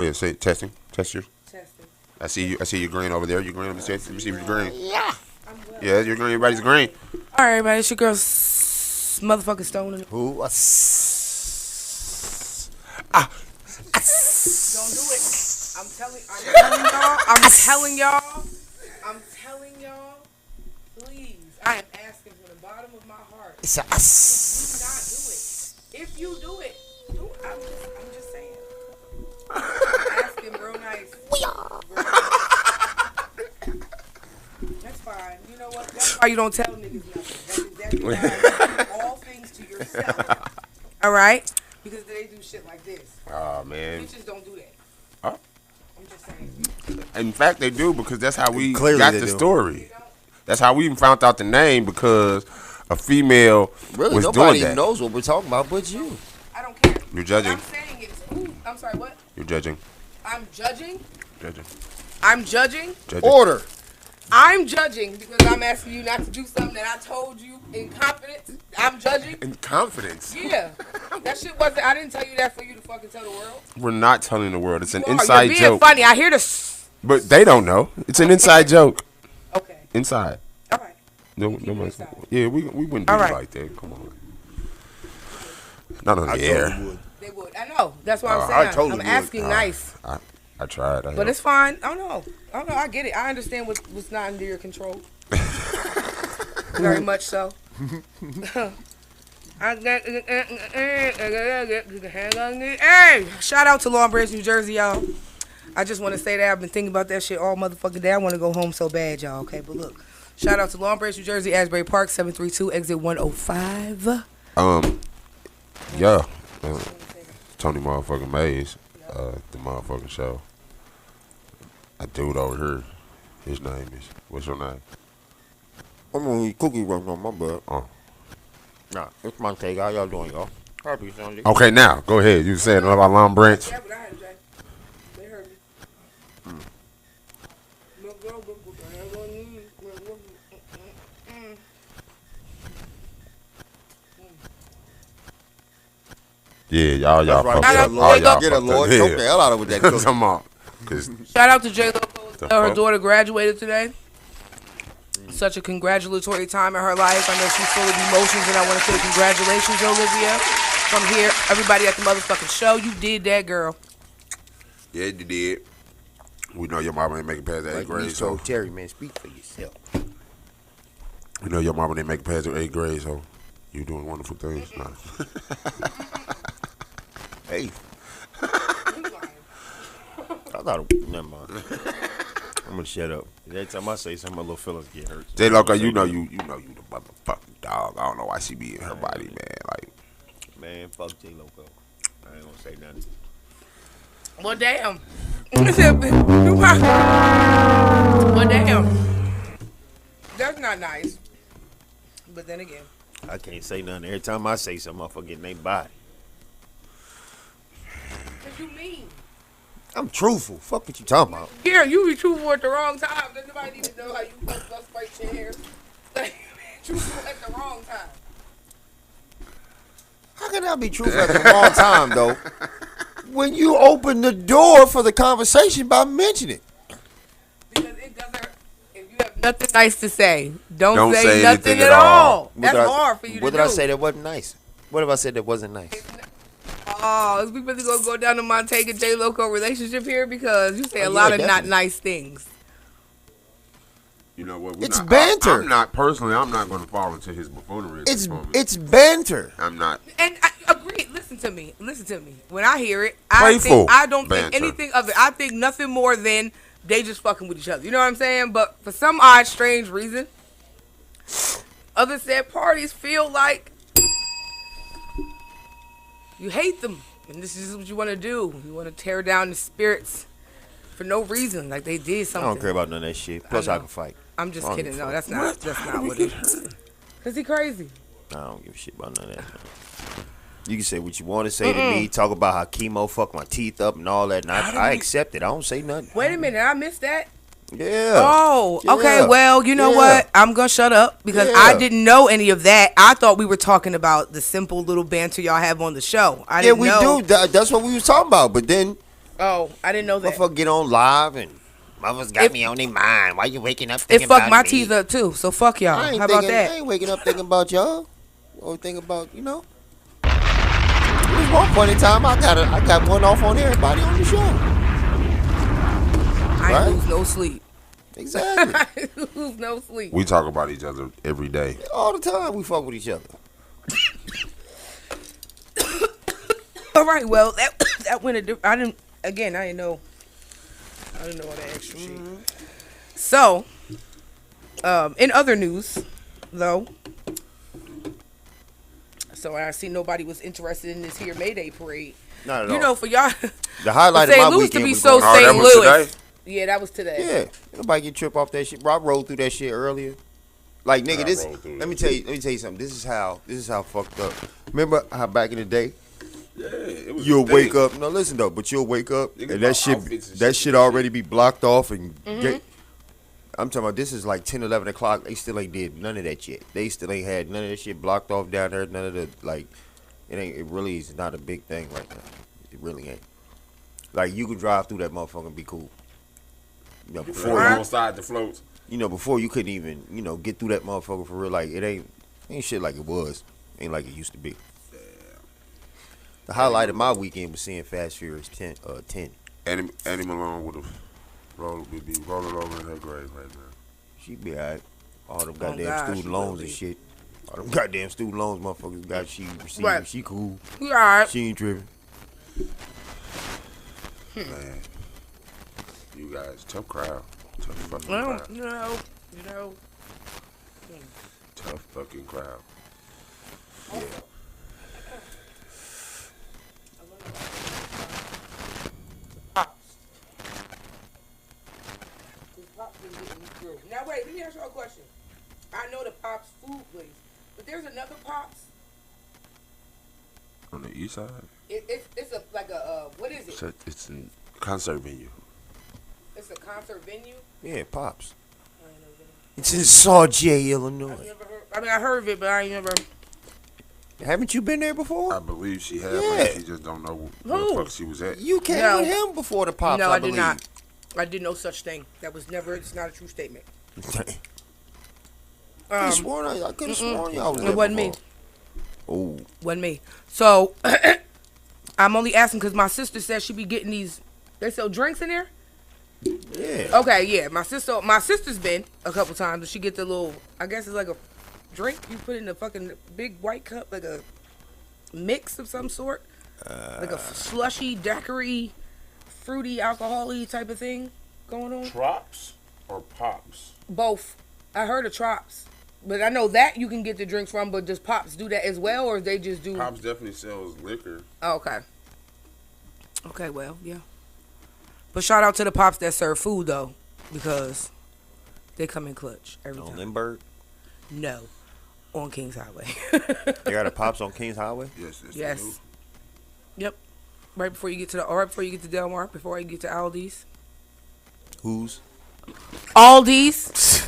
Yeah, say testing. Test your. Testing. I see you. I see your green over there. You green. Let me see. Let me see if you're green. Yeah. Yeah, you're green. Everybody's green. All right, everybody. It's your girl, motherfucking Stone. Who? Don't do it. I'm telling y'all. I'm telling y'all. Please. I am asking from the bottom of my heart. It's a Do not do it. If you do it, I'm just saying. I'm asking real nice. That's fine. You know what? That's why you don't tell niggas nothing. That's exactly why you keep all things to yourself. All right? Because they do shit like this. Oh man. Bitches don't do that. Oh. I'm just saying. In fact, they do because that's how we Clearly got they the do. story. That's how we even found out the name because a female Really, was nobody doing that. knows what we're talking about but you. I don't care. You're judging. What I'm saying is, I'm sorry, what? You're judging. I'm judging? Judging. I'm judging? Judging. Order. I'm judging because I'm asking you not to do something that I told you in confidence. I'm judging? In confidence. Yeah. That shit wasn't, I didn't tell you that for you to fucking tell the world. We're not telling the world. It's an You're inside being joke. funny. I hear this. But they don't know. It's an inside joke. Okay. Inside. All right. No, Keep it nobody. inside. Yeah, we wouldn't do All it right. like that. Come on. Not on I the air. totally would. They would. I know. That's what I'm I saying. totally I'm would. asking nice. I tried. But it's fine. I don't know. I get it. I understand what's not under your control. Very much so. Hey, shout out to Long Branch, New Jersey, y'all. I just want to say that I've been thinking about that shit all motherfucking day. I want to go home so bad, y'all. Okay, but look, shout out to Long Branch, New Jersey, Asbury Park, 732 exit 105. Yeah. Tony motherfucking Mays, the motherfucking show. A dude over here, his name is, what's your name? I'm gonna eat cookie runs on my butt. Oh. Nah, it's my take. How y'all doing, y'all? Happy Sunday. Okay, now, go ahead. You saying about Long Branch? Yeah, but I had Jay. They heard me. Yeah, y'all That's right. fucked Get up. a Lord. Y'all Get a fucked up. Lord. Choke the hell out of it with that cookie. Come on. 'Cause Shout out to J Lo. Her fuck? daughter graduated today. Such a congratulatory time in her life. I know she's full of emotions, and I want to say congratulations, Olivia. From here, everybody at the motherfucking show, you did that, girl. yeah, you did. We know your mama ain't making past the 8th Like grade, you so told Terry, man, speak for yourself. we know your mama didn't make it past the 8th grade, so you doing wonderful things. Nah. Hey, I thought, never mind. I'm gonna shut up. Every time I say something, my little fellas get hurt. So J Loco, you know you the motherfucking dog. I don't know why she be in her body, man. Like, man, fuck J Loco. I ain't gonna say nothing. Well, damn. Well, damn. That's not nice. But then again. I can't say nothing. Every time I say something, motherfucker get in their body. What you mean? I'm truthful. Fuck what you talking about. Yeah, you be truthful at the wrong time. Does nobody need to know how you bust fight your hair? Like, truthful at the wrong time. How can I be truthful at the wrong time, though? When you open the door for the conversation by mentioning it. Because it doesn't. If you have nothing nice to say, don't say say nothing anything at at all. all. That's hard for you to do. What did I say that wasn't nice? What if I said that wasn't nice? Oh, is we really gonna go down to Montega J Loco relationship here because you say a lot of not nice things. you know what? It's banter. I'm not personally. I'm not going to fall into his buffoonery. It's banter. I'm not. And I agree. Listen to me. When I hear it, Playful I don't banter. think anything of it. I think nothing more than they just fucking with each other. You know what I'm saying? But for some odd, strange reason, other said parties feel like you hate them, and this is what you want to do. You want to tear down the spirits for no reason, like they did I something. don't care about none of that shit. Plus, I can fight. I'm just I don't kidding. give a No, fuck. that's not what it is. Cause he crazy. I don't give a shit about none of that. You can say what you want to say to me. Talk about how chemo fucked my teeth up and all that. And I accept it. I don't say nothing. Wait a minute, I missed that. Yeah. Oh, Yeah. okay. Well, you know what? I'm gonna shut up because I didn't know any of that. I thought we were talking about the simple little banter y'all have on the show. I didn't know. We do. That's what we was talking about. But then, Oh, I didn't know that. Motherfucker get on live and motherfuckers got me on their mind. Why you waking up thinking It fucked about my me? teeth up too. So fuck y'all. How about that? I ain't waking up thinking about y'all. Or thinking about, There was one point in time I got one off on everybody on the show. I ain't lose no sleep. Exactly. I lose no sleep. We talk about each other every day. All the time we fuck with each other. All right. Well, that went I didn't know all that extra shit. So, in other news, though, so I see nobody was interested in this here Mayday parade. Not at all. For y'all, The highlight of St. my Louis weekend to be was so going- St. that was Louis. today? Yeah, that was today. Yeah, nobody get trip off that shit. Bro, I rolled through that shit earlier. Like nigga, I rolled through let me that tell you something. This is how fucked up. Remember how back in the day, Yeah, it was you'll a wake thing. up. No, listen though, but you'll wake up Niggas and bought that outfits and shit shit. already be blocked off and Mm-hmm. get. I'm talking about this is like 10, 11 o'clock. They still ain't did none of that shit. They still ain't had none of that shit blocked off down there. None of the it really is not a big thing right now. It really ain't. Like you could drive through that motherfucker and be cool. Before alongside the floats. before you couldn't even, get through that motherfucker for real. Like it ain't shit like it was. Ain't like it used to be. The highlight of my weekend was seeing Fast Furious 10. Annie Malone would have be rolling over in her grave right now. She be alright. All them goddamn God, she student will loans and be. shit. All them goddamn student loans motherfuckers got she received. Right. She cool. You all right? She ain't tripping. Man, you guys, tough crowd. Tough fucking Well, crowd. Tough fucking crowd. Now wait, let me ask you a question. I know the Pops food place, but there's another Pops. On the east side? It's what is it? It's a concert venue. It's a concert venue. Yeah, Pops. I ain't never been. It's in Sauget, Illinois. I've never heard. I mean, I heard of it, but I ain't never. Haven't you been there before? I believe she had, Yeah. but she just don't know where the Who? fuck she was at. You came No. with him before the Pops, No, I I did believe. not. I did no such thing. That was never. It's not a true statement. I could have sworn y'all was there It wasn't me. Oh, Wasn't me. So I'm only asking because my sister said she be getting these. They sell drinks in there. yeah. Okay, yeah. My sister's been a couple times. And she get the little. I guess it's like a drink you put in a fucking big white cup, like a mix of some sort, like a slushy, daiquiri, fruity, alcohol-y type of thing going on. Trops or Pops? Both. I heard of Trops, but I know that you can get the drinks from. But does Pops do that as well, or they just do? Pops definitely sells liquor. Oh, okay. Okay, well, yeah. But shout out to the Pops that serve food though, because they come in clutch every On time. Lindbergh? No, on Kings Highway. They got a Pops on Kings Highway? Yes, it's Yes. Yep. Right before you get to right before you get to Delmar, before you get to Aldi's. Who's? Aldi's.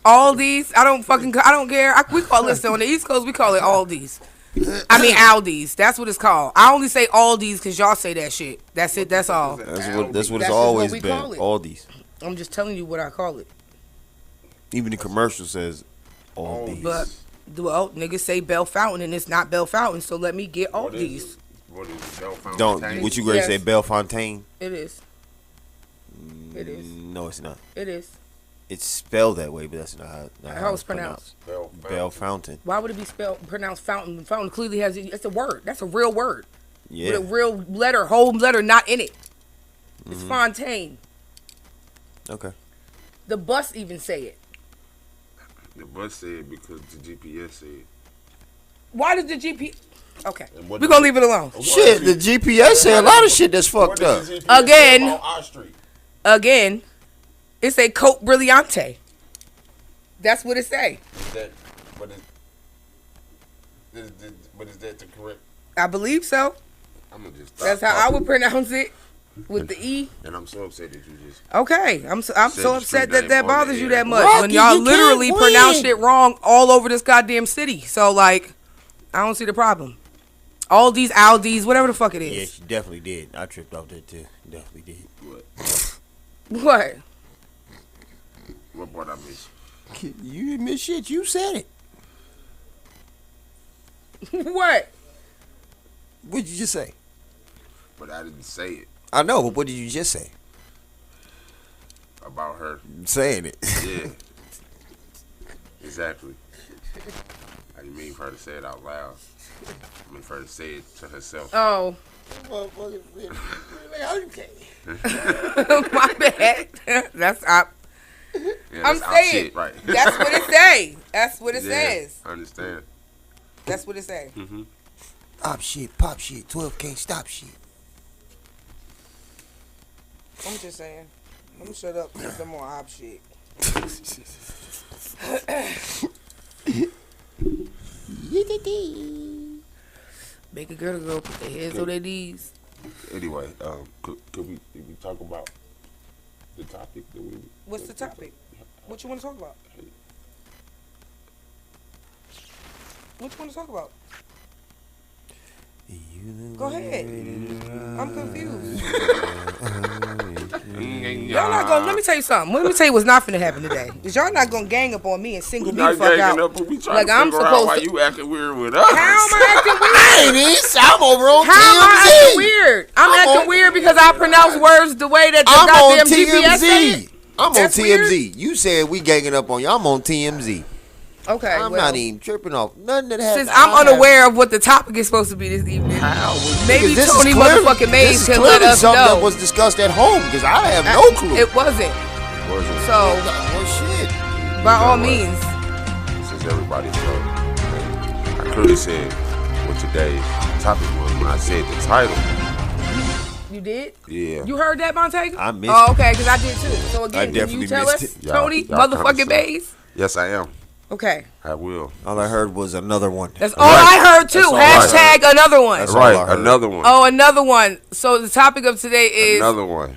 Aldi's. I don't care. We call it on the East Coast. We call it Aldi's. I mean Aldi's. That's what it's called. I only say Aldi's because y'all say that shit. That's it. That's all. That's what That's it's just always what we been. call it. Aldi's. I'm just telling you what I call it. Even the commercial says Aldi's. But well, niggas say Bell Fountain and it's not Bell Fountain, so let me get Aldi's. What is it? Bellefontaine? Don't what you gonna say Yes. Bellefontaine? It is. It is. No, it's not. It is. It's spelled that way, but that's not How it's pronounced. Bell Fountain. Why would it be pronounced fountain? Fountain clearly has it's a word. That's a real word. Yeah. With a real letter, whole letter not in it. It's Fontaine. Okay. The bus even say it. The bus said because the GPS said. Why does the GP? Okay, And we're what gonna leave it alone. Shit, the GPS say a lot of shit that's fucked up. Again. On our street. Again, it's a Coke Brillante. That's what it say. Is that, but is that the correct? I believe so. I'm gonna just. That's how I would pronounce it with the E. And I'm so upset that you just. Okay, I'm so the upset street that name that on bothers the you air. that much Rocky, when y'all you literally can't pronounce win. shit wrong all over this goddamn city. So like, I don't see the problem. Aldi's, Aldi's, whatever the fuck it Yeah, is. she definitely did. I tripped off that too. Definitely did. What? What part I miss? You didn't miss shit. You said it. What? What did you just say? But I didn't say it I know, but what did you just say? about her. Saying it. Yeah. Exactly. I didn't mean for her to say it out loud. I mean for her to say it to herself. Oh. Okay. My bad. That's Yeah, I'm that's our saying. shit, right. That's what it say. That's what it Yeah, says. I understand. That's what it say. Mm-hmm. Op shit, pop shit, 12 can't stop shit. I'm just saying. Let me shut up for some more op shit. Make a girl to go put their heads on their knees. Anyway, could we talk about the topic that we? What's the topic? What you want to talk about? What you want to talk about? Go ahead. I'm confused. Y'all not gonna. Let me tell you something. Let me tell you what's not finna happen today. Is y'all not gonna gang up on me and single me the fuck out? Like I'm supposed to. Why you acting weird with us? How am I acting weird? I'm over on How am I TMZ. acting weird? I'm acting weird because I pronounce words the way that the I'm on goddamn GPS say TMZ. it. I'm on That's TMZ. weird? You said we ganging up on you. I'm on TMZ. Okay, I'm well, not even tripping off nothing that happened. since I'm unaware of what the topic is supposed to be this evening, maybe This is Tony clearly- motherfucking Mays this is can let clearly us something know. that was discussed at home because I have no clue. It wasn't. So, Well, shit. by all what? means, Since everybody's low, I clearly said what today's topic was when I said the title. you did? Yeah. You heard that, Montego? I missed Oh, okay, because I did too. So again, can definitely you tell missed us, it. Tony, Y'all motherfucking kinda Mays? Yes, I am. Okay. I will. All I heard was another one. That's all I heard too. That's all I Hashtag another one. That's all I Right, heard. another one. Oh, another one. So the topic of today is, Another one.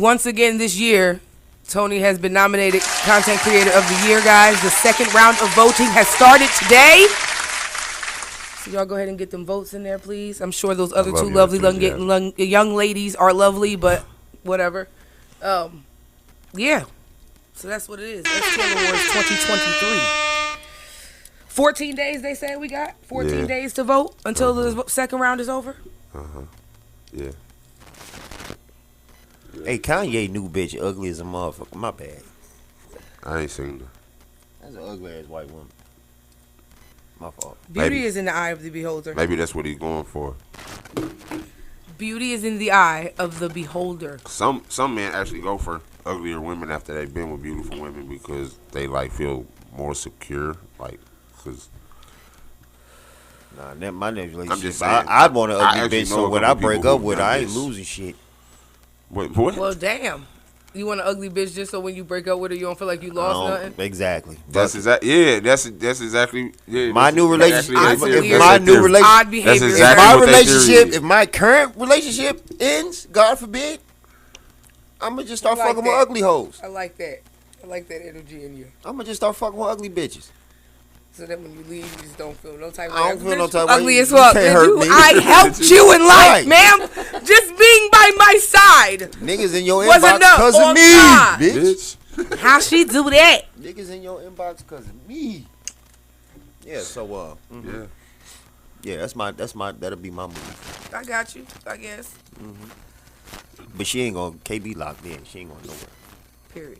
once again this year, Tony has been nominated Content Creator of the Year, guys. The second round of voting has started today. So y'all go ahead and get them votes in there, please. I'm sure those other love two your lovely enthusiasm. young ladies are lovely, but whatever. Yeah. So that's what it is. STL Awards 2023. 14 days, they said we got. 14 Yeah. days to vote until the second round is over. Yeah. Hey, Kanye new bitch ugly as a motherfucker. My bad. I ain't seen her. That's an ugly ass white woman. My fault. Beauty Maybe. is in the eye of the beholder. Maybe that's what he's going for. Beauty is in the eye of the beholder. Some men actually go for uglier women after they've been with beautiful women because they like feel more secure, like because. Nah, that my next relationship. I'm just saying. I'd want an I ugly actually bitch, know so a when I couple break people up who with her, done I ain't this. losing shit. Wait, what? Well, damn. You want an ugly bitch just so when you break up with her, you don't feel like you lost nothing? Exactly. That's exactly. Yeah, that's exactly. Yeah, My that's new relationship. exactly That's their weird. My theory. new relationship. Odd behavior. That's If exactly my what their theory relationship, is. if my current relationship ends, God forbid, I'm gonna just start I like fucking with that. ugly hoes. I like that. I like that energy in you. I'm gonna just start fucking with ugly bitches. So that when you leave, you just don't feel no type of I don't feel no bitch, type of ugly way. as fuck. You can't Bitch, hurt me. I helped you in life, Right. ma'am. Just being by my side. Niggas in your Was inbox enough cause of on me, God. bitch. Bitch. How she do that? Niggas in your inbox cause of me. Yeah, so Yeah. yeah, that'll be my move. I got you, I guess. But she ain't gonna KB locked in. She ain't going nowhere. Period.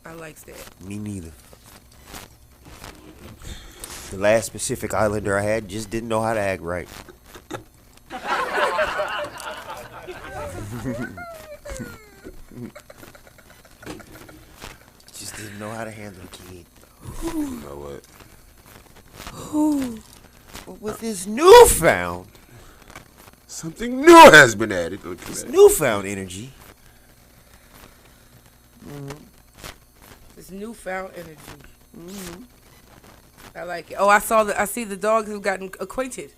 I likes that. Me neither. The last Pacific Islander I had just didn't know how to act right. Just didn't know how to handle a kid. You know what? But with this newfound Something new has been added. Look at This that. newfound energy. This newfound energy. I like it. Oh, I see the dogs have gotten acquainted.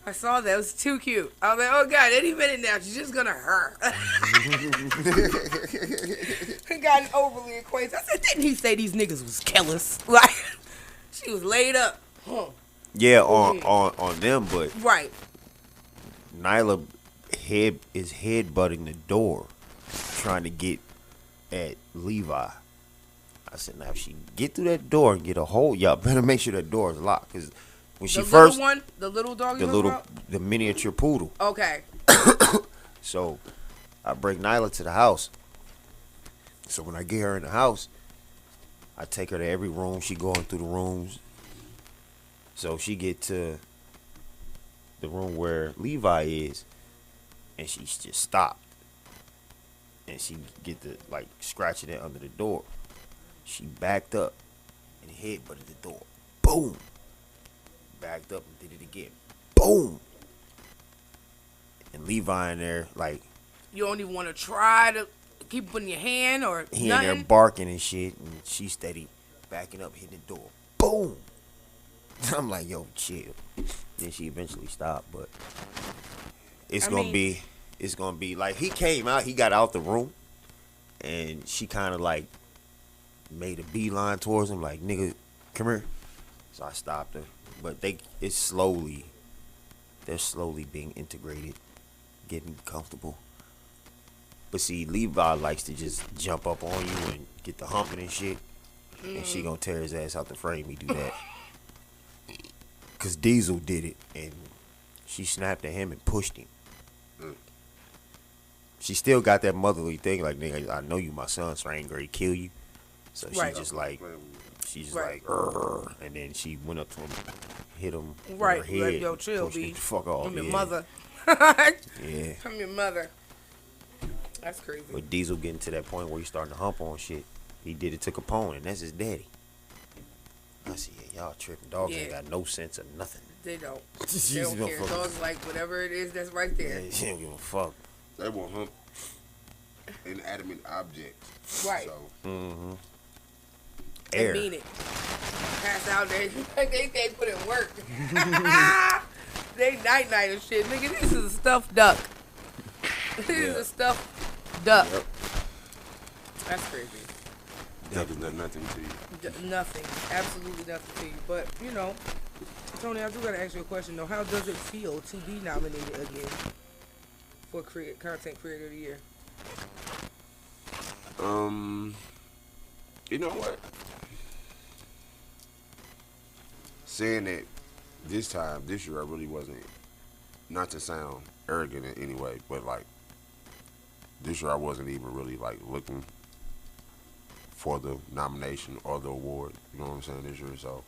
I saw that. It was too cute. I was like, oh God, any minute now, she's just gonna hurt. Gotten overly acquainted. I said, didn't he say these niggas was killers? Like, she was laid up. Huh. Yeah, on them, but Right. Nyla is headbutting the door, trying to get at Levi. I said, now if she get through that door and get a hold, y'all better make sure that door is locked. Cause when she first, the little dog, the miniature poodle. Okay. So I bring Nyla to the house. So when I get her in the house, I take her to every room. She going through the rooms. So she get to the room where Levi is, and she just stopped. And she get to like scratching it under the door. She backed up and headbutted the door. Boom. Backed up and did it again. Boom. And Levi in there like, you don't even want to try to keep putting your hand or he nothing. in there barking and shit, and she steady backing up, hitting the door. Boom. I'm like, yo, chill. Then she eventually stopped, but it's gonna be like he came out, he got out the room, and she kind of like made a beeline towards him, like, nigga, come here. So I stopped her, but they're slowly being integrated, getting comfortable. But see, Levi likes to just jump up on you and get the humping and shit, and she gonna tear his ass out the frame. He do that. Cause Diesel did it, and she snapped at him and pushed him. She still got that motherly thing, like, nigga, I know you my son, so I ain't gonna kill you. So she just like, "Urgh," and then she went up to him, hit him on her head, like, yo, chill, B. Fuck off, I'm your yeah. mother. Yeah. I'm your mother. That's crazy. But Diesel getting to that point where he's starting to hump on shit. He did it to Capone, and that's his daddy. I see, yeah, y'all tripping. Dogs ain't got no sense of nothing. They don't. They don't care. Dogs like whatever it is that's right there. Yeah, she don't give a fuck. They will hump inanimate objects. Right. So. They mean it. Pass out there. they put in work. They night and shit. Nigga, this is a stuffed duck. This is a stuffed duck. Yep. That's crazy. That is nothing to you. Nothing. Absolutely nothing to you. But, you know, Tony, I do got to ask you a question, though. How does it feel to be nominated again for Content Creator of the Year? You know what? Saying that this year, I really wasn't, not to sound arrogant in any way, but like, this year I wasn't even really like looking for the nomination or the award. You know what I'm saying? This year, so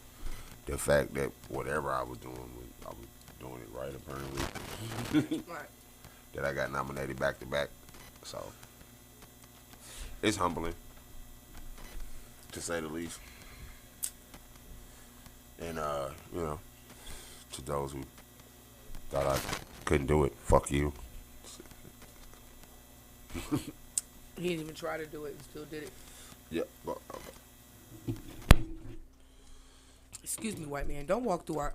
the fact that whatever I was doing, I was doing it right, apparently. Right. That I got nominated back to back, so it's humbling, to say the least. And you know, to those who thought I couldn't do it, fuck you. He didn't even try to do it and still did it. Yeah, but Excuse me, white man. Don't walk through our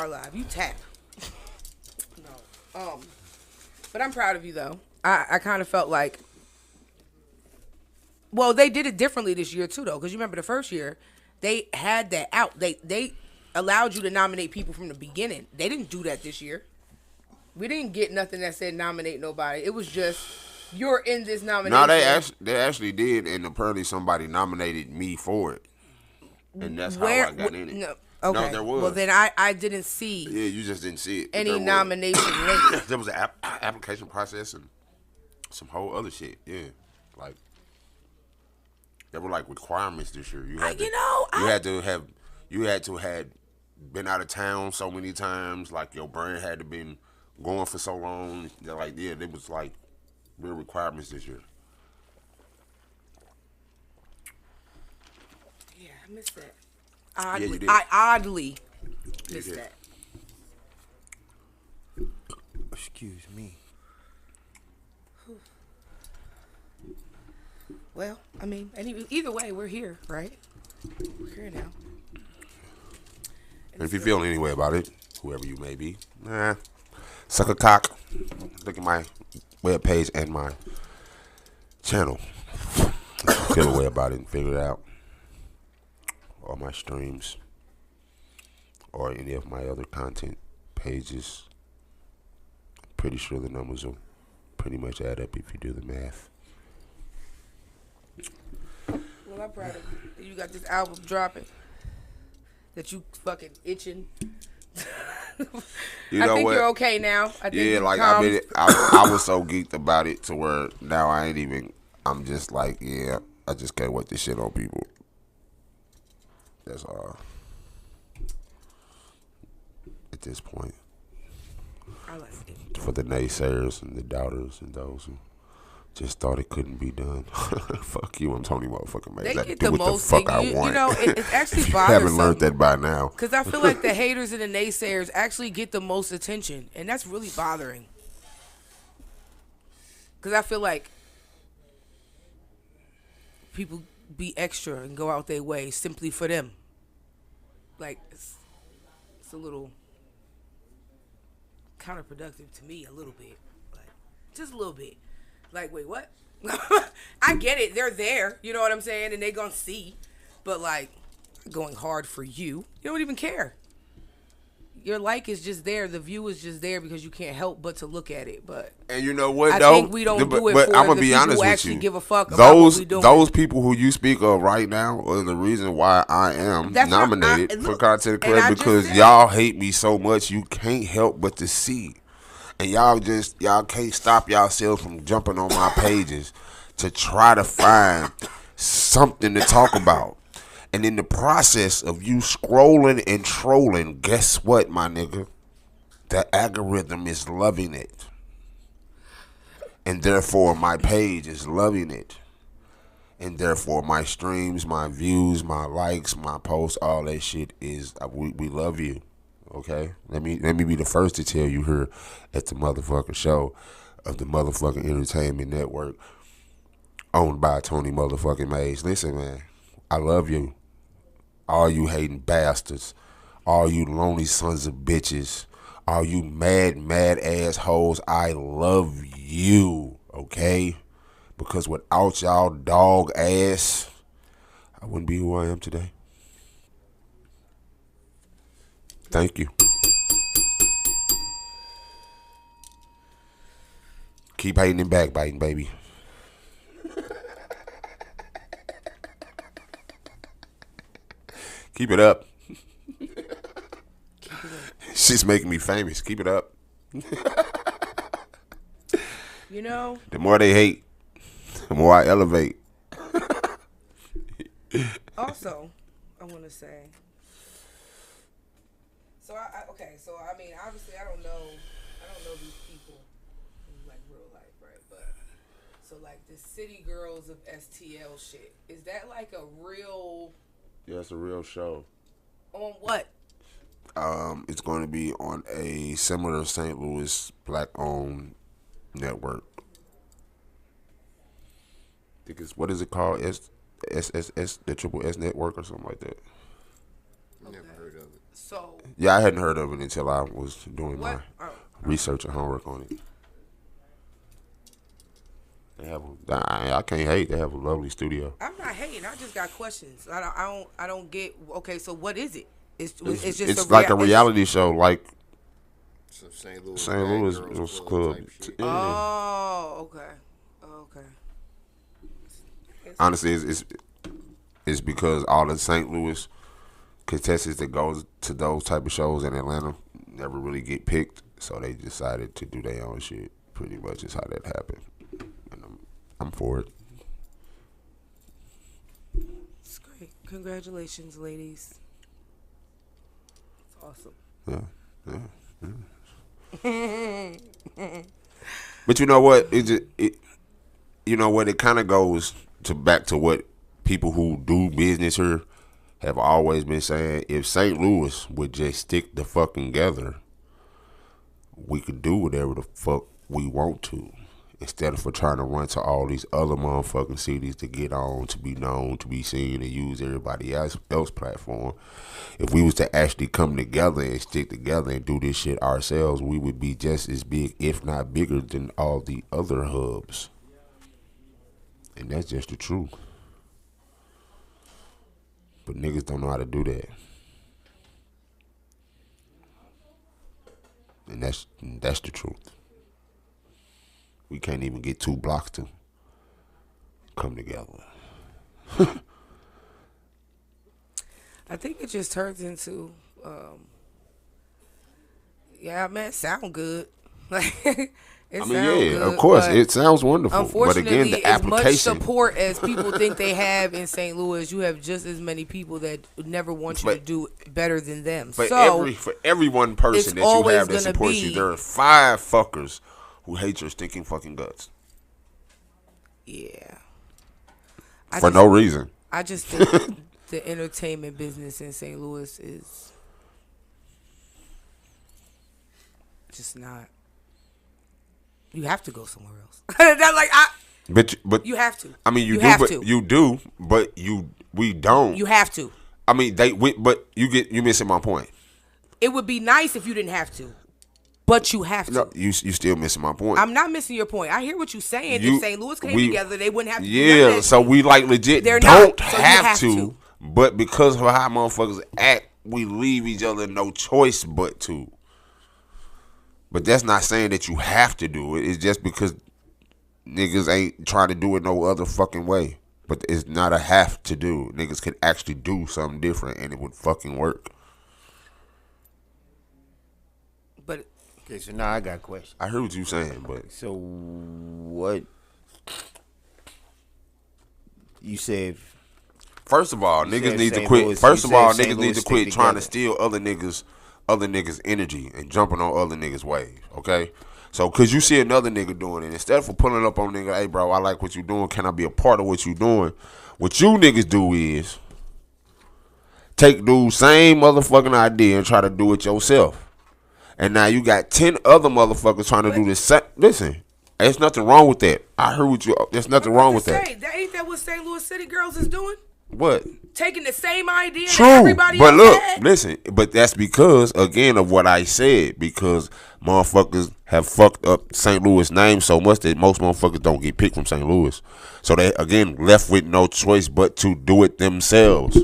live. You tap. No. But I'm proud of you though. I kind of felt like, well, they did it differently this year too though, because you remember the first year they had that out. They allowed you to nominate people from the beginning. They didn't do that this year. We didn't get nothing that said nominate nobody. It was just, you're in this nomination. No, they actually did, and apparently somebody nominated me for it, and that's how I got in it. No, okay. No, there was. Well, then I didn't see. Yeah, you just didn't see it. Any nomination link. There was an application process and some whole other shit. Yeah, like there were like requirements this year. You had to have been out of town so many times. Like your brand had to been going for so long. Like yeah, there was like real requirements this year. Yeah, I missed that. Oddly, yeah, you did. I oddly missed that. Excuse me. Well, I mean, either way, we're here, right? We're here now. And if you feel any way about it, whoever you may be, suck a cock. Look at my webpage and my channel. Feel a way about it and figure it out. or my streams or any of my other content pages, pretty sure the numbers will pretty much add up if you do the math. Well, I'm proud of you. You got this album dropping that you fucking itching. You I know think what? you're okay now. I think Yeah, like I was so geeked about it to where now I ain't even. I'm just like, yeah, I just can't wait this shit on people. That's all. At this point, I like it. for the naysayers and the doubters and those who just thought it couldn't be done, fuck you, I'm Tony motherfucking Mays. They I get do the what most. the fuck I you want. know, it's actually If you bothersome. haven't learned that by now. Because I feel like the haters and the naysayers actually get the most attention, and that's really bothering. Because I feel like people be extra and go out their way simply for them. Like, it's a little counterproductive to me, a little bit. Like, just a little bit. Like, wait, what? I get it. They're there. You know what I'm saying? And they gonna see. But, like, going hard for you. You don't even care. Your like is just there. The view is just there because you can't help but to look at it. But and you know what, I though? think we don't do it but for I'm gonna the be people honest who with actually you. give a fuck about what we doing. Those people who you speak of right now are the reason why I am That's what nominated for content and I creator, just because said- y'all hate me so much you can't help but to see, and y'all can't stop yourselves from jumping on my pages to try to find something to talk about. And in the process of you scrolling and trolling, guess what, my nigga? The algorithm is loving it. And therefore, my page is loving it. And therefore, my streams, my views, my likes, my posts, all that shit is, we love you. Okay? Let me be the first to tell you here at the motherfucking show of the motherfucking entertainment network owned by Tony motherfucking Mays. Listen, man, I love you. All you hating bastards. All you lonely sons of bitches. All you mad assholes. I love you, okay? Because without y'all dog ass, I wouldn't be who I am today. Thank you. Keep hating and backbiting, baby. Keep it up. Shit's making me famous. Keep it up. You know? The more they hate, the more I elevate. Also, I want to say. So I mean, obviously, I don't know these people in like real life, right? But so like the City Girls of STL shit, is that like a real? Yeah, it's a real show. On what? It's going to be on a similar St. Louis black-owned network. I think it's, what is it called? SSS, the Triple S Network or something like that. Never heard of it. So. Yeah, I hadn't heard of it until I was doing What? my research and homework on it. They have I can't hate. They have a lovely studio. I'm not hating. I just got questions. I don't get. Okay, so what is it? It's just It's like a reality show, like Some St. Louis Club. Yeah. Oh, okay. Honestly, it's because all the St. Louis contestants that goes to those type of shows in Atlanta never really get picked, so they decided to do their own shit. Pretty much is how that happened, and I'm for it. It's great. Congratulations, ladies. It's awesome. Yeah. But you know what? You know what? It kind of goes back to what people who do business here have always been saying. If St. Louis would just stick the fucking together, we could do whatever the fuck we want to, instead of for trying to run to all these other motherfucking cities to get on, to be known, to be seen, and use everybody else platform. If we was to actually come together and stick together and do this shit ourselves, we would be just as big, if not bigger, than all the other hubs. And that's just the truth. But niggas don't know how to do that. And that's the truth. We can't even get 2 blocks to come together. I think it just turns into, yeah, man, sound good. Like, it sounds good, of course, it sounds wonderful. Unfortunately, but again, the as much application. support as people think they have in St. Louis, you have just as many people that never want you to do better than them. For So every one person that you always have that gonna supports be- you, there are 5 fuckers who hate your stinking fucking guts yeah, for no reason. I just think the entertainment business in St. Louis is just not. You have to go somewhere else. But you have to. I mean, you have to. but we don't. You have to. I mean, but you missing my point. It would be nice if you didn't have to, but you have to. No, you still missing my point. I'm not missing your point. I hear what you're saying. If St. Louis came together, they wouldn't have to. Yeah, so we like legit They're don't not, so you have to, but because of how motherfuckers act, we leave each other no choice but to. But that's not saying that you have to do it. It's just because niggas ain't trying to do it no other fucking way. But it's not a have to do. Niggas could actually do something different and it would fucking work. But okay, so now I got a question. I heard what you saying, but So what you said? first of all, You niggas said need to St. quit. Louis- First you of all, said St. niggas need Louis to stick quit trying to together. steal other niggas' energy and jumping on other niggas' wave. Okay, so cause you see another nigga doing it, instead of pulling up on nigga, hey bro, I like what you doing. Can I be a part of what you doing? What you niggas do is take dude's same motherfucking idea and try to do it yourself. And now you got 10 other motherfuckers trying to do this. Listen, there's nothing wrong with that. I heard what you. There's nothing wrong with that. Ain't that what St. Louis City Girls is doing? What? Taking the same idea True, that everybody but else look, had? listen. But that's because again of what I said. Because motherfuckers have fucked up St. Louis name so much that most motherfuckers don't get picked from St. Louis. So they again left with no choice but to do it themselves.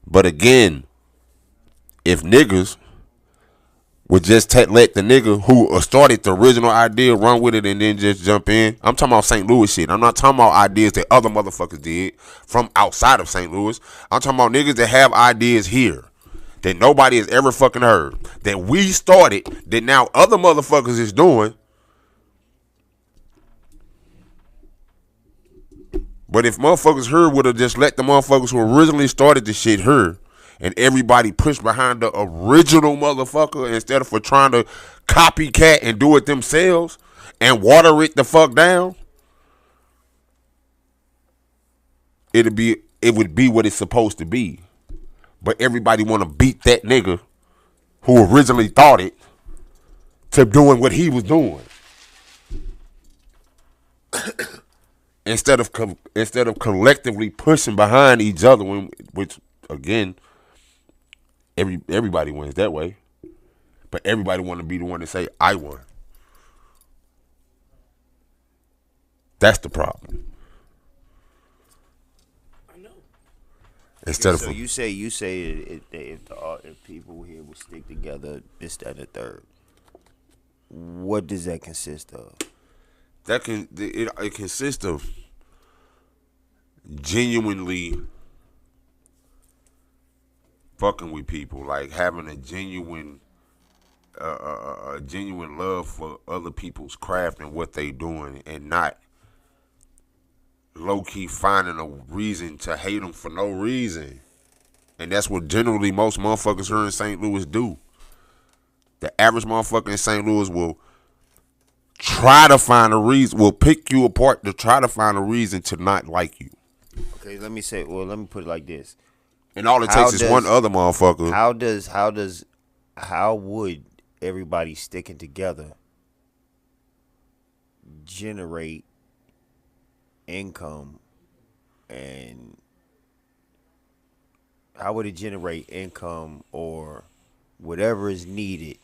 But again, if niggas would just let the nigga who started the original idea run with it and then just jump in. I'm talking about St. Louis shit. I'm not talking about ideas that other motherfuckers did from outside of St. Louis. I'm talking about niggas that have ideas here that nobody has ever fucking heard. That we started, that now other motherfuckers is doing. But if motherfuckers here would have just let the motherfuckers who originally started the shit here, and everybody pushed behind the original motherfucker instead of for trying to copycat and do it themselves and water it the fuck down, it would be what it's supposed to be. But everybody want to beat that nigga who originally thought it to doing what he was doing. instead of collectively pushing behind each other, which again, everybody wins that way, but everybody want to be the one to say I won. That's the problem. I know. Instead So of you say if people here would stick together, this, that, and the third. What does that consist of? it consists of genuinely fucking with people, like having a genuine love for other people's craft and what they doing, and not low-key finding a reason to hate them for no reason. And that's what generally most motherfuckers here in St. Louis do. The average motherfucker in St. Louis will try to find a reason, will pick you apart to try to find a reason to not like you. Okay, let me put it like this. And all it takes is one other motherfucker. How would everybody sticking together generate income, and how would it generate income or whatever is needed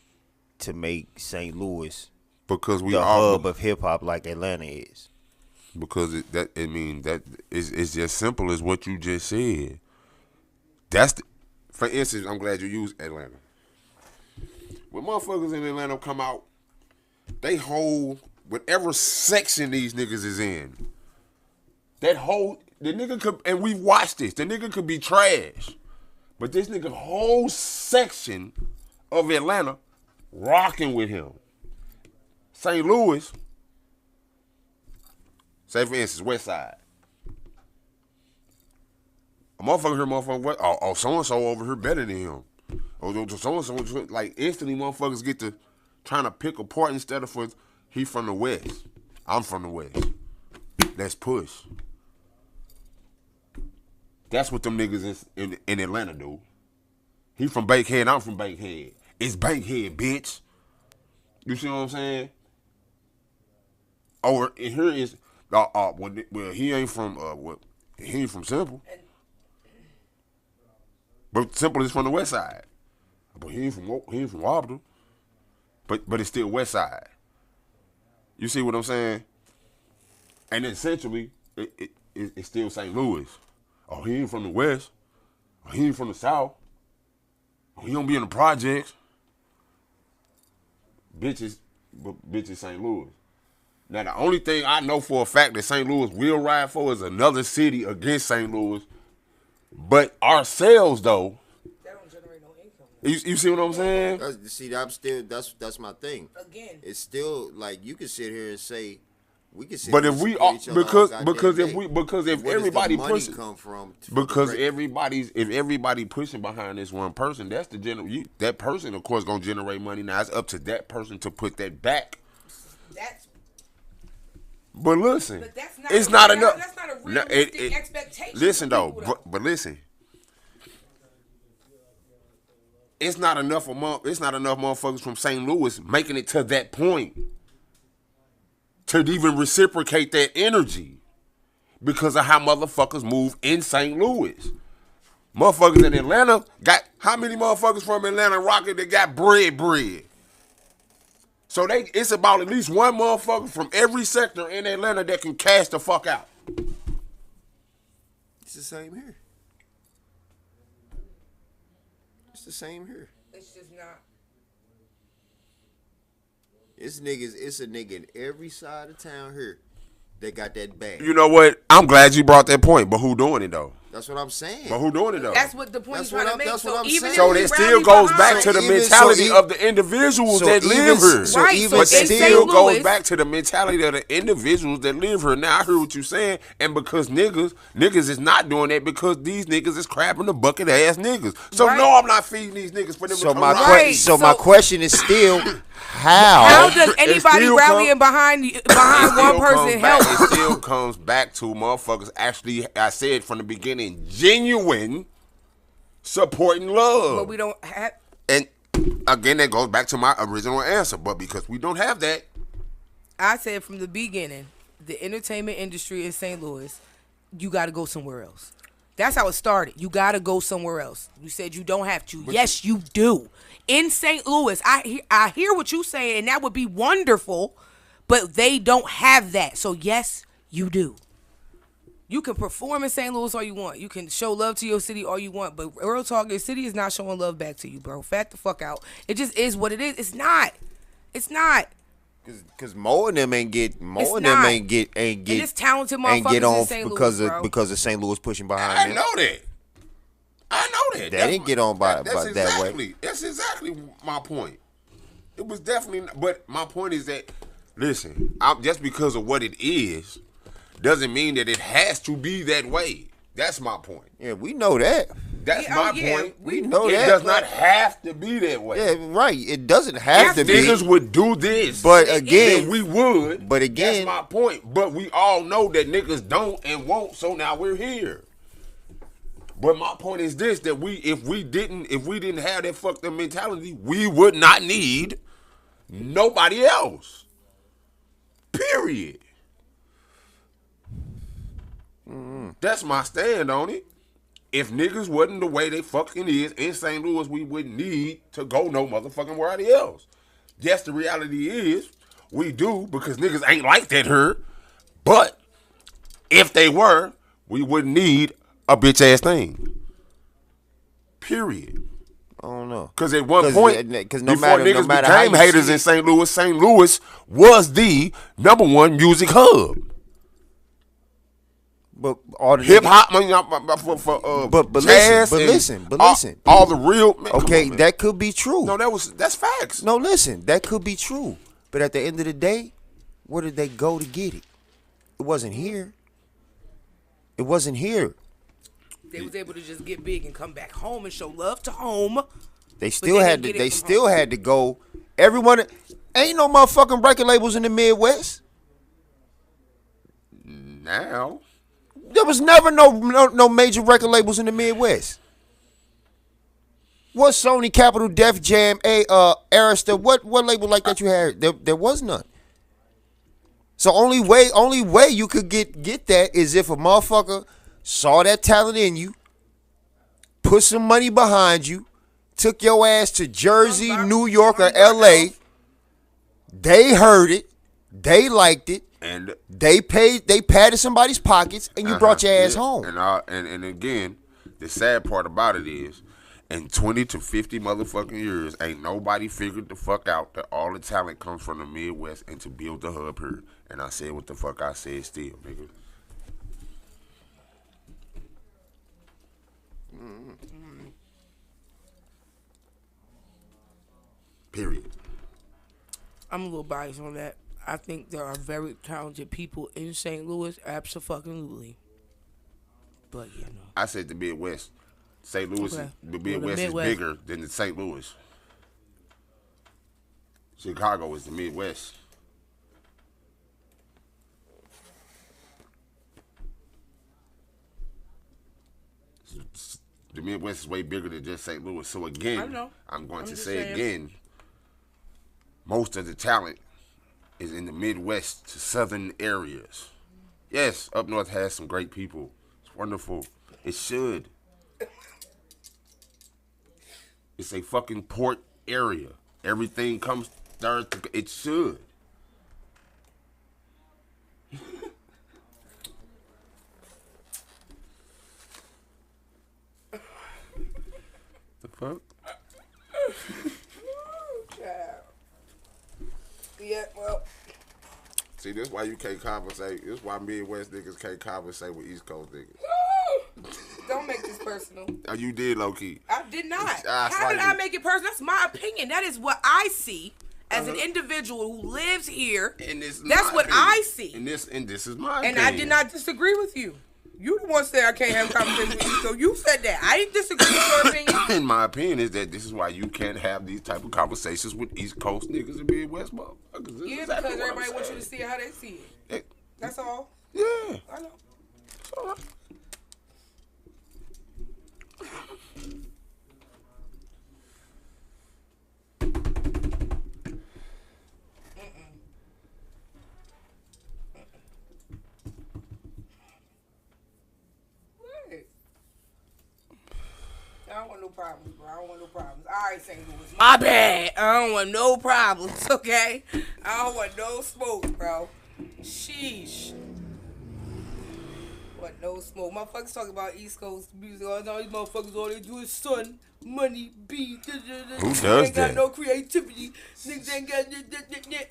to make St. Louis Because we the all hub of hip hop like Atlanta is? because that is it's just simple as what you just said. That's for instance, I'm glad you used Atlanta. When motherfuckers in Atlanta come out, they hold whatever section these niggas is in. That whole the nigga could, and we've watched this. The nigga could be trash, but this nigga whole section of Atlanta rocking with him. St. Louis, say for instance, West Side. A motherfucker here, motherfucker, oh, so and so over here better than him. Oh, so and so, like instantly, motherfuckers get to trying to pick apart instead of for he from the West. I'm from the West. Let's push. That's what them niggas in Atlanta do. He from Bankhead, I'm from Bankhead. It's Bankhead, bitch. You see what I'm saying? Oh, and here is well, he ain't from he ain't from Simple. But Simple is from the West Side. But he ain't from Wabble. But it's still West Side. You see what I'm saying? And then essentially, it's still St. Louis. Oh, he ain't from the West. Oh, he ain't from the South. Oh, he don't be in the projects. Bitches St. Louis. Now, the only thing I know for a fact that St. Louis will ride for is another city against St. Louis. But ourselves, though, That don't generate no income. you see what I'm saying? See, I'm still that's my thing. Again. It's still like you can sit here and say we can sit. But here if and we support are each other all goddamn because if day. Where does the everybody money pushes come from because the if everybody pushing behind this one person, that's the that person of course gonna generate money. Now it's up to that person to put that back. But listen, But that's not it's not enough. That's not a realistic expectation. Listen for though, people, but listen, it's not enough motherfuckers from St. Louis making it to that point to even reciprocate that energy because of how motherfuckers move in St. Louis. Motherfuckers in Atlanta got how many motherfuckers from Atlanta rocking that got bread? So it's about at least one motherfucker from every sector in Atlanta that can cash the fuck out. It's the same here. It's the same here. It's just not. It's a nigga in every side of town here that got that bag. You know what? I'm glad you brought that point, but who doing it though? That's what I'm saying. But who doing it though? That's what the point you're trying to make. That's what I'm saying. So that still goes back to the mentality of the individuals that live here. So Right, even But that still St. goes Louis- back to the mentality of the individuals that live here. Now I hear what you're saying, and because niggas is not doing that because these niggas is crapping the bucket ass niggas. So Right. no, I'm not feeding these niggas for them So to come my right. que- so my So- question is still How how does anybody still rallying behind one person help? It still comes back to motherfuckers actually, I said from the beginning, genuine support and love. But we don't have. And again, that goes back to my original answer. But because we don't have that, I said from the beginning, the entertainment industry in St. Louis, you got to go somewhere else. That's how it started. You got to go somewhere else. You said you don't have to. Yes, you do. In St. Louis, I hear what you saying, and that would be wonderful, but they don't have that. So yes, you do. You can perform in St. Louis all you want. You can show love to your city all you want, but real talk, your city is not showing love back to you, bro. Fat the fuck out. It just is what it is. It's not. It's not. Cause more of them ain't get not. ain't get And it's talented ain't get motherfuckers on in St. because Louis, of bro. because of St. Louis pushing behind I them. know that. They didn't get on by that way. That's exactly my point. It was definitely, but my point is that, listen, just because of what it is, doesn't mean that it has to be that way. That's my point. Yeah, we know that. That's Yeah, my yeah, point. We know it that. does not have to be that way. Yeah, right. It doesn't have to If be. niggas would do this, But It again, is. we would. But again- that's my point. But we all know that niggas don't and won't. So now we're here. But my point is this: that if we didn't have that fucked up mentality, we would not need nobody else. Period. That's my stand on it. If niggas wasn't the way they fucking is in St. Louis, we wouldn't need to go no motherfucking where else. Yes, the reality is we do because niggas ain't like that here. But If they were, we wouldn't need a bitch ass thing. Period. I don't know. Because at one point, because before niggas became haters in St. Louis was the #1 music hub. But all the hip hop, but jazz, listen. All the real. Man, okay, that could be true. No, that's facts. No, listen, that could be true. But at the end of the day, where did they go to get it? It wasn't here. It wasn't here. They was able to just get big and come back home and show love to home. They still had to. They still had to go. Everyone ain't no motherfucking record labels in the Midwest. Now. There was never no major record labels in the Midwest. What Sony, Capitol, Def Jam, Arista, what label like that you had? There was none. So only way you could get that is if a motherfucker saw that talent in you, put some money behind you, took your ass to Jersey, New York, or LA. They heard it, they liked it. And they padded somebody's pockets, and you brought your ass home. And again, the sad part about it is, in 20 to 50 motherfucking years, ain't nobody figured the fuck out that all the talent comes from the Midwest and to build the hub here. And I said what the fuck I said still, nigga. Period. I'm a little biased on that. I think there are very talented people in St. Louis, absolutely. But you know, I said the Midwest. St. Louis, okay. The Midwest is bigger than the St. Louis. Chicago is the Midwest. The Midwest is way bigger than just St. Louis. So again, I'm going to say again, most of the talent is in the Midwest to southern areas. Yes, up north has some great people. It's wonderful. It should. It's a fucking port area. Everything comes there. It should. The fuck? Yeah, well. See, this is why you can't conversate. This is why Midwest niggas can't conversate with East Coast niggas. Don't make this personal. Oh, you did, low-key. I did not. How did I make it personal? That's my opinion. That is what I see as an individual who lives here. And that's what I see. And this is my opinion. And I did not disagree with you. You the one said I can't have a conversation with you, so you said that. I didn't disagree with your opinion. And my opinion is that this is why you can't have these type of conversations with East Coast niggas and Midwest motherfuckers. Yeah, exactly because everybody wants you to see how they see it. That's all. Yeah. I know. It's all right. I don't want no problems, bro. I don't want no problems. All right, St. Louis. My bad. I don't want no problems, okay? I don't want no smoke, bro. Sheesh. Want no smoke. Motherfuckers talking about East Coast music. All these motherfuckers, all they do is sun, money, beat. Who does that? Ain't got no creativity. Niggas ain't got.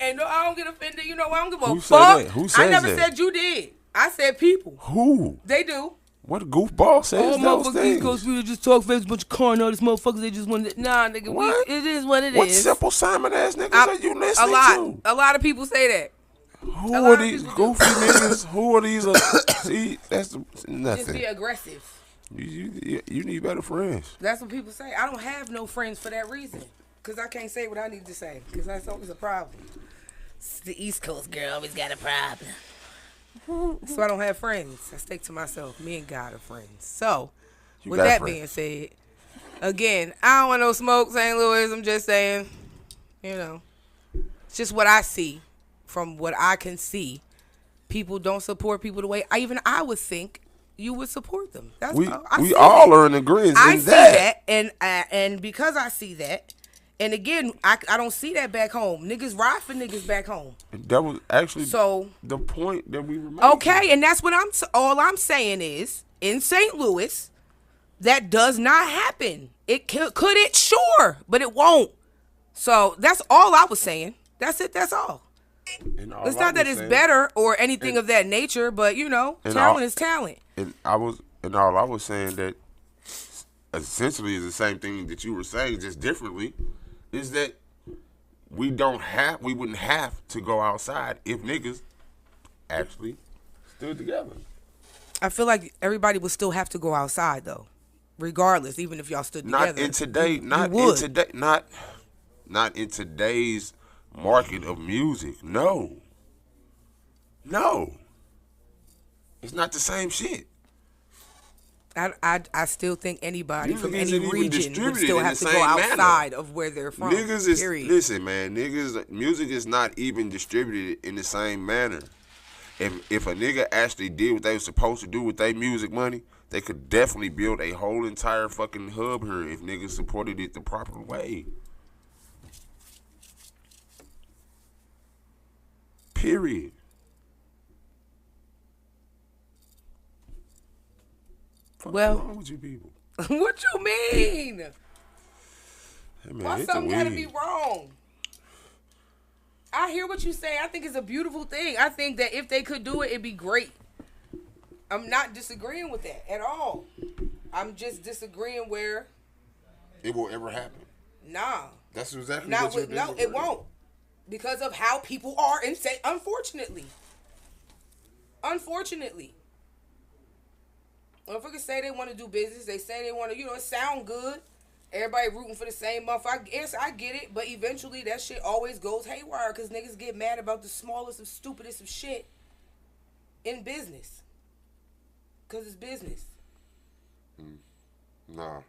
And no, I don't get offended. You know, I don't give a Who fuck. said that? Who says I never that? said you did. I said people. Who? They do. What a goofball says all those motherfuckers things. East Coast people just talk fast, bunch of corn, all these motherfuckers, they just want to, nah, nigga, it is what it is. What simple Simon ass niggas are you listening to? A lot of people say that. Who are these goofy niggas? Who are these? See, that's nothing. Just be aggressive. You need better friends. That's what people say. I don't have no friends for that reason. Because I can't say what I need to say. Because that's always a problem. The East Coast girl always got a problem. So I don't have friends. I stick to myself. Me and God are friends. So, with that being said, again, I don't want no smoke, St. Louis. I'm just saying, you know, it's just what I see. From what I can see, people don't support people the way I would think you would support them. That's we all are in agreement. I see that, and because I see that, And again, I don't see that back home. Niggas ride for niggas back home. That was actually So the point that we were making. okay, and that's what all I'm saying is in St. Louis, that does not happen. It could it? Sure, but it won't. So that's all I was saying. That's it. That's all. It's not that it's better or anything of that nature, but talent is talent. And all I was saying that essentially is the same thing that you were saying, just differently, is that we wouldn't have to go outside if niggas actually stood together. I feel like everybody would still have to go outside though, regardless, even if y'all stood together. Not in today's market of music. No. It's not the same shit. I still think anybody Music from any isn't even region would distributed still in have the to go same outside manner. of where they're from. Listen, man, music is not even distributed in the same manner. If a nigga actually did what they were supposed to do with their music money, they could definitely build a whole entire fucking hub here if niggas supported it the proper way. Period. Well, what's wrong with you people? What you mean? Hey, man, Why something gotta be wrong? I hear what you say. I think it's a beautiful thing. I think that if they could do it, it'd be great. I'm not disagreeing with that at all. I'm just disagreeing where it will ever happen. Nah. That's exactly not what you're with, No, it won't. Because of how people are and say, unfortunately. Motherfuckers say they want to do business. They say they want to, it sound good. Everybody rooting for the same motherfucker. I guess I get it, but eventually that shit always goes haywire because niggas get mad about the smallest of stupidest of shit in business. Because it's business. Nah.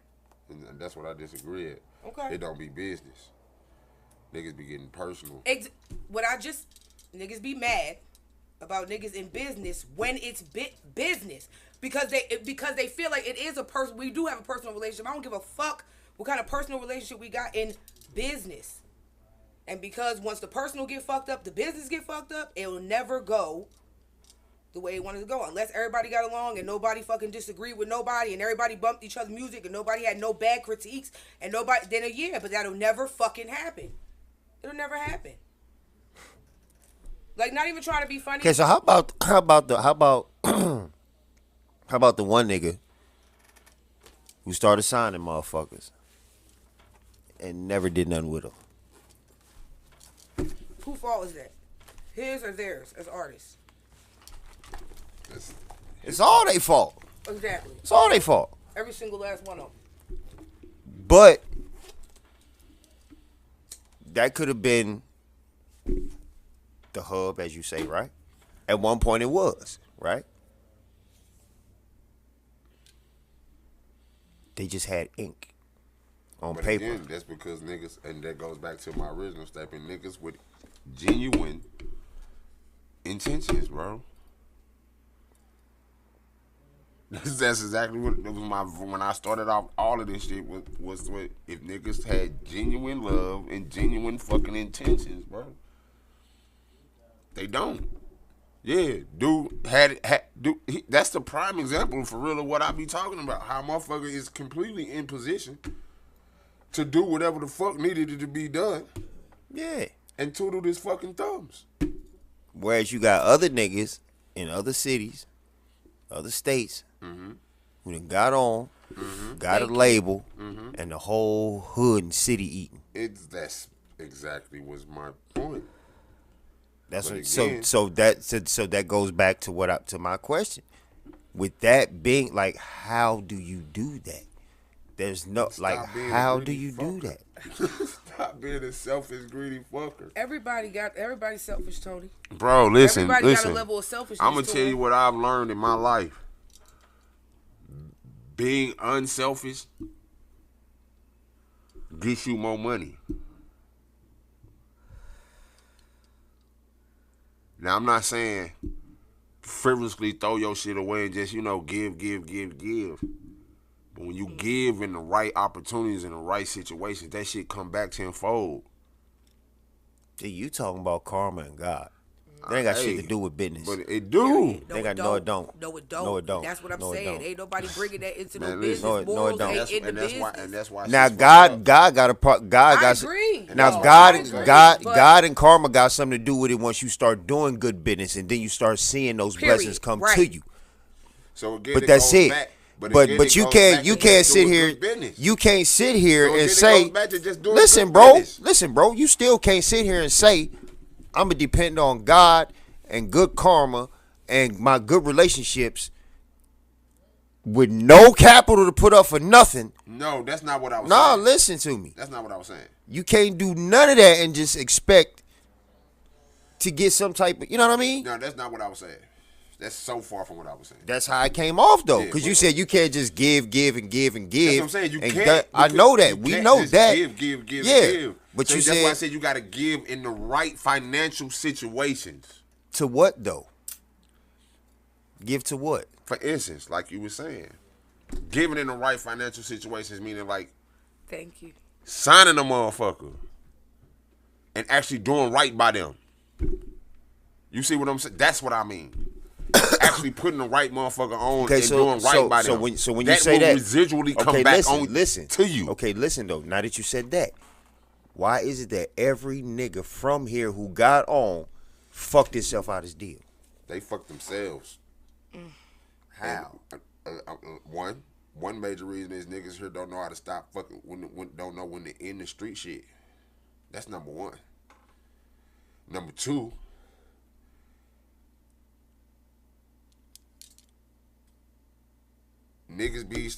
And that's what I disagree at. Okay. It don't be business. Niggas be getting personal. Niggas be mad about niggas in business when it's business. Because they feel like it is we do have a personal relationship. I don't give a fuck what kind of personal relationship we got in business. And because once the personal get fucked up, the business get fucked up, it will never go the way it wanted to go. Unless everybody got along and nobody fucking disagreed with nobody and everybody bumped each other's music and nobody had no bad critiques and nobody, then but that'll never fucking happen. It'll never happen. Like, not even trying to be funny. Okay, so how about the one nigga who started signing motherfuckers and never did nothing with them? Whose fault is that? His or theirs as artists? It's all their fault. Exactly. It's all their fault. Every single last one of them. But that could have been the hub, as you say, right? At one point it was, right? They just had ink on paper. Again, that's because niggas, and that goes back to my original statement, niggas with genuine intentions, bro. That's exactly what when I started off all of this shit was if niggas had genuine love and genuine fucking intentions, bro. They don't. Yeah, dude that's the prime example for real of what I be talking about. How motherfucker is completely in position to do whatever the fuck needed to be done. Yeah. And twiddle his fucking thumbs. Whereas you got other niggas in other cities, other states, who done got on, got a label, and the whole hood and city eating. That's exactly was my point. That's what, so that goes back to my question. With that being, like, how do you do that? There's no, like, how do you do that? Stop being a selfish, greedy fucker. Everybody's selfish, Tony. Bro, listen. Everybody got a level of selfishness. I'm gonna tell you what I've learned in my life. Being unselfish gets you more money. Now, I'm not saying frivolously throw your shit away and just, give. But when you give in the right opportunities in the right situations, that shit come back tenfold. See, you talking about karma and God. They ain't got shit to do with business. But it do. They got no, it don't. No, it don't. No, it don't. That's what I'm No, it saying. don't. Ain't nobody bringing that into no Man, business. listen. Morals No, it ain't in the business. And that's why. Now shit's God fucked up. got a part. God I got agree. Now No, God, I agree, God, but- God, and karma got something to do with it. Once you start doing good business, and then you start seeing those Period. blessings come Right. to you. So again, But that's it. Back, But again, but it you goes can't back you to can't just sit doing here good business. you can't sit here So and again, it say goes back to just doing listen good bro business. you still can't sit here and say I'm gonna depend on God and good karma and my good relationships with no capital to put up for nothing. No, that's not what I was Nah, saying. listen to me. That's not what I was saying. You can't do none of that and just expect to get some type of, you know what I mean? No, that's not what I was saying. That's so far from what I was saying. That's how it came off though, Yeah, because you but- said you can't just give and give and give. That's what I'm saying. You and can't. I know that. You We can't know just that. Give, Yeah, give. but So you that's why I said said you got to give in the right financial situations. to what though? Give to what? For instance, like you were saying, giving in the right financial situations, meaning like Thank you. signing a motherfucker and actually doing right by them. You see what I'm saying? That's what I mean. Actually putting the right motherfucker on and doing right by them. So when that you say that, will residually come back on to you. Okay, listen though. Now that you said that, why is it that every nigga from here who got on fucked himself out his deal? They fuck themselves. How? One major reason is niggas here don't know how to stop fucking when don't know when to end the street shit. That's number one. Number two, niggas be,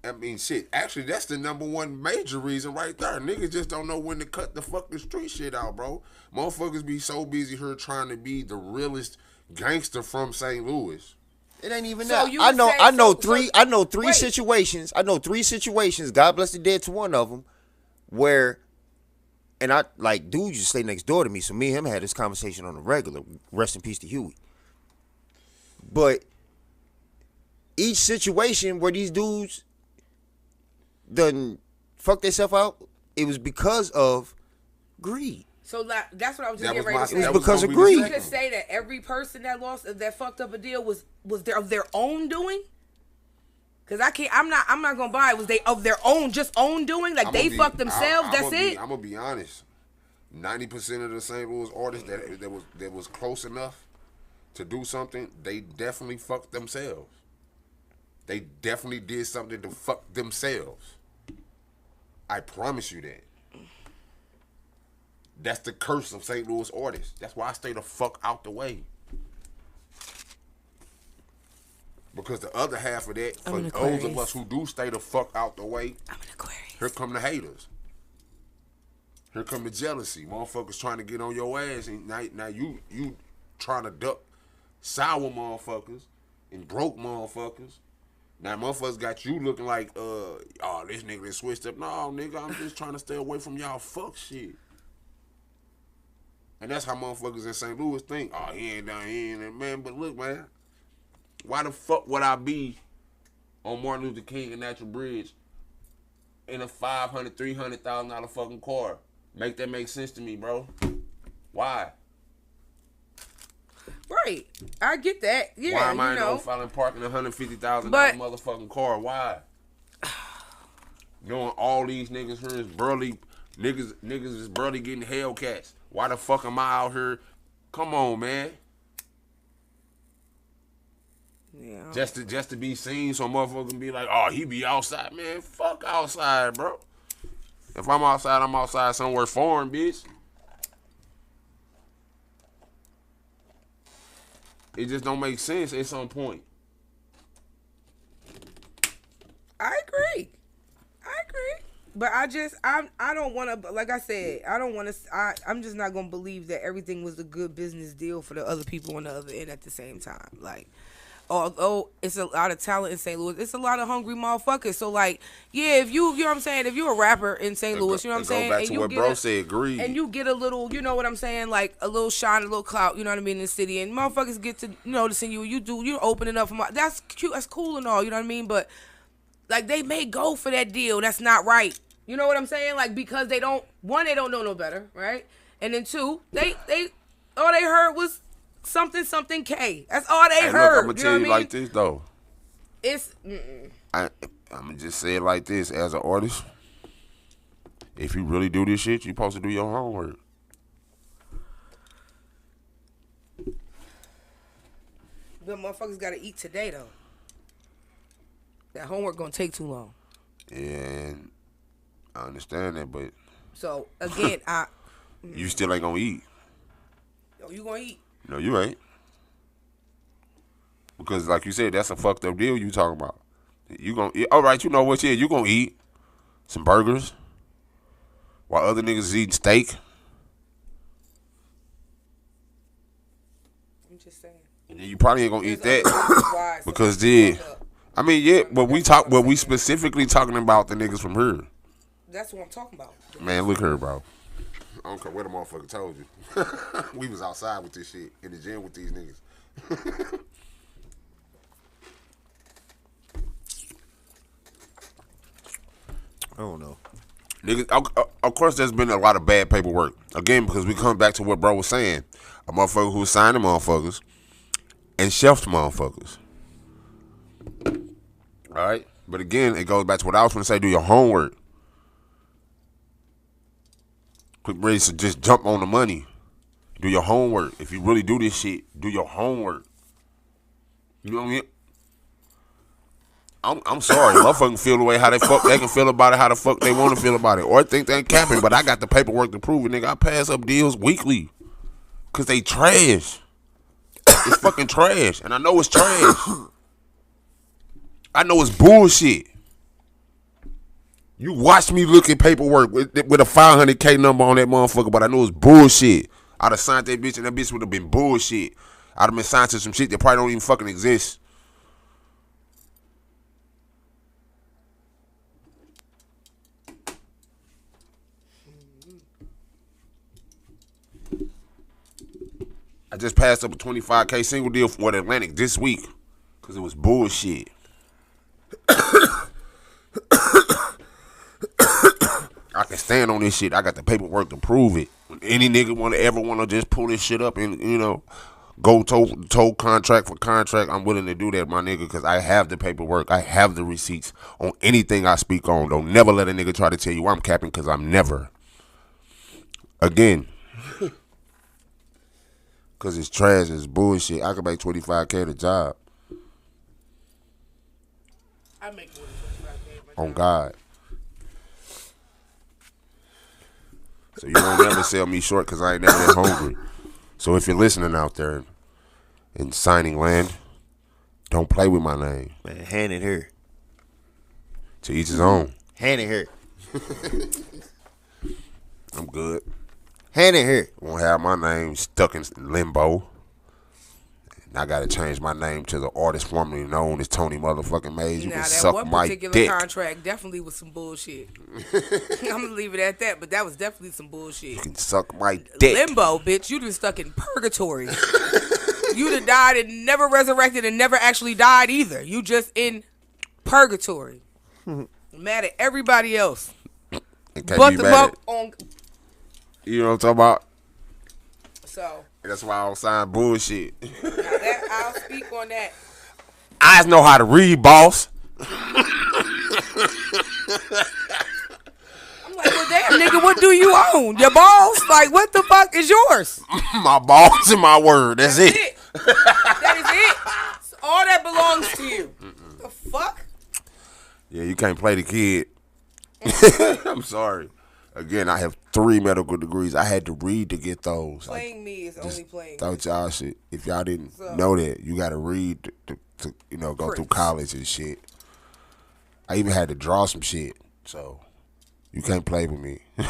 I mean, shit. Actually, that's the number one major reason right there. Niggas just don't know when to cut the fucking street shit out, bro. Motherfuckers be so busy here trying to be the realest gangster from St. Louis. It ain't even So that. you I would know. say- I know so- three. so- I know three wait. situations. I know three situations. God bless the dead to one of them, where, and I like dude used to stay next door to me, so me and him had this conversation on the regular. Rest in peace to Huey. But each situation where these dudes done fuck themselves out, it was because of greed. So that's what I was just That getting was ready my. to It was say. that because gonna of be the greed. You second could say that every person that fucked up a deal was of their own doing. Cause I'm not gonna buy it. Was they of their own, just own doing? Like they fucked themselves. That's it. I'm gonna be honest. 90% of the St. Louis artists that was close enough to do something, they definitely fucked themselves. They definitely did something to fuck themselves. I promise you that. That's the curse of St. Louis artists. That's why I stay the fuck out the way. Because the other half of that, I'm for an those Aquarius. of us who do stay the fuck out the way, I'm an Aquarius. here come the haters. Here come the jealousy. Motherfuckers trying to get on your ass, and now you trying to duck sour motherfuckers and broke motherfuckers. Now motherfuckers got you looking like, oh, this nigga done switched up. No, nigga, I'm just trying to stay away from y'all fuck shit. And that's how motherfuckers in St. Louis think. Oh, he ain't down, he ain't, man. But look, man, why the fuck would I be on Martin Luther King and Natural Bridge in a $500,000, $300,000 fucking car? Make that make sense to me, bro. Why? Right. I get that. Yeah. Why am I you in know. O'Fallon parking $150,000 But- motherfucking car? Why? Knowing all these niggas here is burly niggas is burly getting Hellcats. Why the fuck am I out here? Come on, man. Yeah. Just to be seen, so motherfuckers can be like, oh, he be outside, man. Fuck outside, bro. If I'm outside somewhere foreign, bitch. It just don't make sense at some point. I agree. But I don't want to, like I said, I'm just not going to believe that everything was a good business deal for the other people on the other end at the same time. Like, although it's a lot of talent in St. Louis, it's a lot of hungry motherfuckers. So, like, yeah, if you know what I'm saying, if you're a rapper in St. Louis, you know what I'm saying? Go back to what bro said, greed. And you get a little, you know what I'm saying, like a little shine, a little clout, you know what I mean, in the city. And motherfuckers get to, you know, to see you're opening up for that's cute, that's cool and all, you know what I mean? But Like, they may go for that deal that's not right. You know what I'm saying? Like, because they don't know no better, right? And then two, they all they heard was something K. That's all they heard. Look, I'm gonna tell you like this though. It's I'm gonna just say it like this: as an artist, if you really do this shit, you supposed to do your homework. The motherfuckers gotta eat today though. That homework gonna take too long. And I understand that, but So again, you still ain't gonna eat. Yo, you gonna eat? No, you ain't. Because like you said, that's a fucked up deal you talking about. You gonna eat. All right, you know what? Yeah, you gonna eat some burgers while other niggas is eating steak. I'm just saying. And then you probably ain't gonna eat that because I mean, yeah, but we specifically talking about the niggas from here. That's what I'm talking about. Man, look here, bro. I don't care what the motherfucker told you. We was outside with this shit in the gym with these niggas. I don't know. Niggas, of course, there's been a lot of bad paperwork. Again, because we come back to what bro was saying. A motherfucker who signed the motherfuckers and shelved motherfuckers. All right? But again, it goes back to what I was going to say. Do your homework. Quit ready to just jump on the money. Do your homework. If you really do this shit, do your homework. You know what I mean? I'm sorry. Motherfuckers feel the way how they can feel about it, how the fuck they want to feel about it. Or think they ain't capping, but I got the paperwork to prove it, nigga. I pass up deals weekly. Because they trash. It's fucking trash. And I know it's trash. I know it's bullshit. You watch me look at paperwork with a 500K number on that motherfucker, but I know it's bullshit. I'd have signed that bitch and that bitch would have been bullshit. I'd have been signed to some shit that probably don't even fucking exist. I just passed up a 25K single deal for the Atlantic this week because it was bullshit. I can stand on this shit. I got the paperwork to prove it. When any nigga ever want to just pull this shit up and, you know, go toe contract for contract, I'm willing to do that, my nigga, because I have the paperwork. I have the receipts on anything I speak on. Don't never let a nigga try to tell you I'm capping, because I'm never. Again. Because it's trash, it's bullshit. I could make 25K at a job. I make more than 25K. On God. So you won't never sell me short because I ain't never that hungry. So if you're listening out there and signing land, don't play with my name. Man, hand it here. To each his own. Hand it here. I'm good. Hand it here. Won't have my name stuck in limbo. And I gotta change my name to the artist formerly known as Tony motherfucking Mays. You now, can that suck one my particular dick. contract definitely was some bullshit. I'm gonna leave it at that, but that was definitely some bullshit. You can suck my dick. Limbo, bitch. You done stuck in purgatory. You done died and never resurrected and never actually died either. You just in purgatory. Mad at everybody else. But the buck on. You know what I'm talking about? So. That's why I don't sign bullshit. Now that, I'll speak on that. I know how to read, boss. I'm like, well, damn, nigga, what do you own? Your balls? Like, what the fuck is yours? My balls and my word. That's it. That is it. So all that belongs to you. The fuck? Yeah, you can't play the kid. I'm sorry. Again, I have 3 medical degrees. I had to read to get those. Playing me is only playing. Thought y'all shit. If y'all didn't know that, you got to read to you know, go through college and shit. I even had to draw some shit. So, you can't play with me. You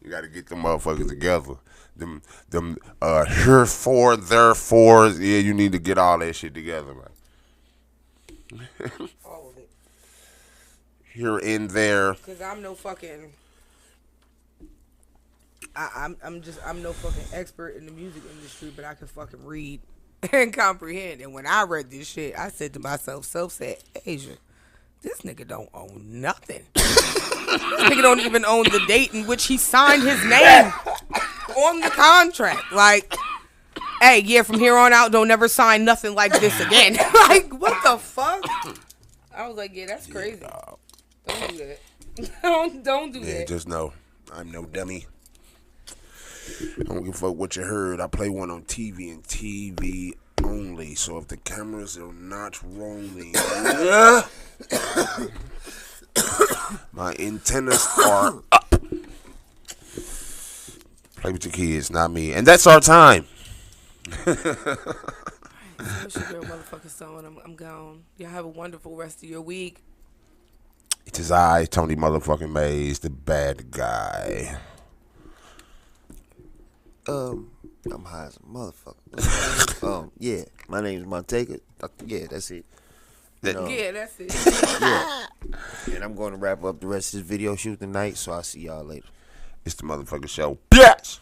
got to get them motherfuckers together. Them herefore, therefore. Yeah, you need to get all that shit together, man. All of it. Here and there. Cause I'm no fucking. I'm no fucking expert in the music industry, but I can fucking read and comprehend. And when I read this shit, I said to myself, self said, Asia, this nigga don't own nothing. This nigga don't even own the date in which he signed his name on the contract. Like, hey, yeah, from here on out, don't never sign nothing like this again. Like, what the fuck? I was like, yeah, that's crazy. Don't do that. Don't do that. Just know, I'm no dummy. I don't give a fuck what you heard. I play one on TV and TV only. So if the cameras are not rolling, my antennas are up. Play with your kids, not me. And that's our time. What's your girl motherfucking song? I'm gone. Y'all have a wonderful rest of your week. It is I, Tony motherfucking Mays, the bad guy. I'm high as a motherfucker. Yeah, my name's Montega. Yeah, that's it. Yeah, that's it. Yeah. And I'm going to wrap up the rest of this video shoot tonight, so I'll see y'all later. It's the motherfucking show. Yes!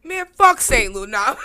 Man, fuck St. Louis. Nah.